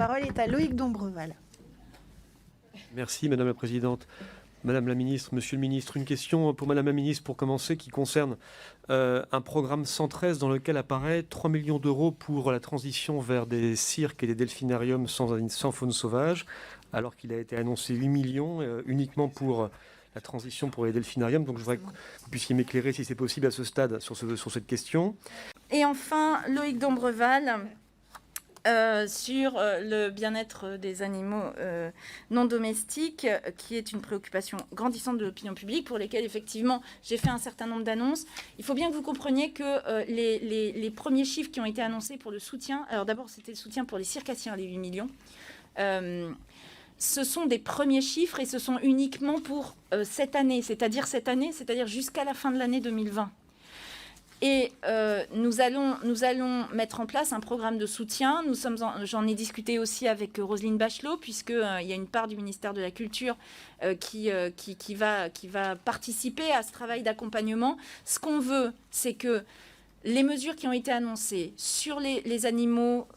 parole est à Loïc Dombreval. Merci Madame la Présidente. Madame la Ministre, Monsieur le Ministre, une question pour Madame la Ministre pour commencer qui concerne un programme 113 dans lequel apparaît 3 millions d'euros pour la transition vers des cirques et des delphinariums sans faune sauvage, alors qu'il a été annoncé 8 millions uniquement pour la transition pour les delphinariums. Donc je voudrais que vous puissiez m'éclairer si c'est possible à ce stade sur cette question. Et enfin, Loïc Dombreval, sur le bien-être des animaux non domestiques, qui est une préoccupation grandissante de l'opinion publique, pour lesquelles, effectivement, j'ai fait un certain nombre d'annonces. Il faut bien que vous compreniez que les premiers chiffres qui ont été annoncés pour le soutien... Alors d'abord, c'était le soutien pour les circassiens, les 8 millions. Ce sont des premiers chiffres et ce sont uniquement pour cette année, c'est-à-dire jusqu'à la fin de l'année 2020. Et nous allons mettre en place un programme de soutien. J'en ai discuté aussi avec Roselyne Bachelot, puisqu'il y a une part du ministère de la Culture qui va participer à ce travail d'accompagnement. Ce qu'on veut, c'est que les mesures qui ont été annoncées sur les animaux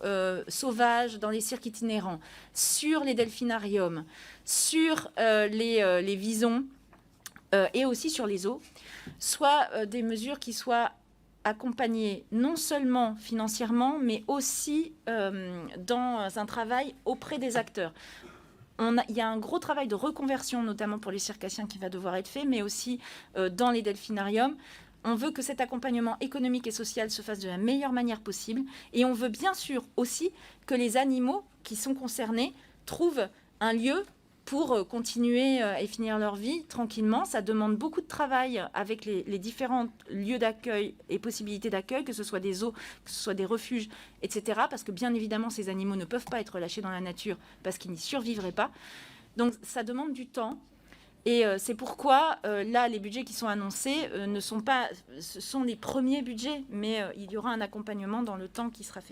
sauvages dans les cirques itinérants, sur les delphinariums, sur les visons et aussi sur les zoos, soient des mesures qui soient accompagnées non seulement financièrement, mais aussi dans un travail auprès des acteurs. Il y a un gros travail de reconversion, notamment pour les circassiens, qui va devoir être fait, mais aussi dans les delphinariums. On veut que cet accompagnement économique et social se fasse de la meilleure manière possible. Et on veut bien sûr aussi que les animaux qui sont concernés trouvent un lieu pour continuer et finir leur vie tranquillement. Ça demande beaucoup de travail avec les différents lieux d'accueil et possibilités d'accueil, que ce soit des zoos, que ce soit des refuges, etc. Parce que bien évidemment, ces animaux ne peuvent pas être lâchés dans la nature parce qu'ils n'y survivraient pas. Donc ça demande du temps. Et c'est pourquoi, là, les budgets qui sont annoncés ce sont les premiers budgets, mais il y aura un accompagnement dans le temps qui sera fait.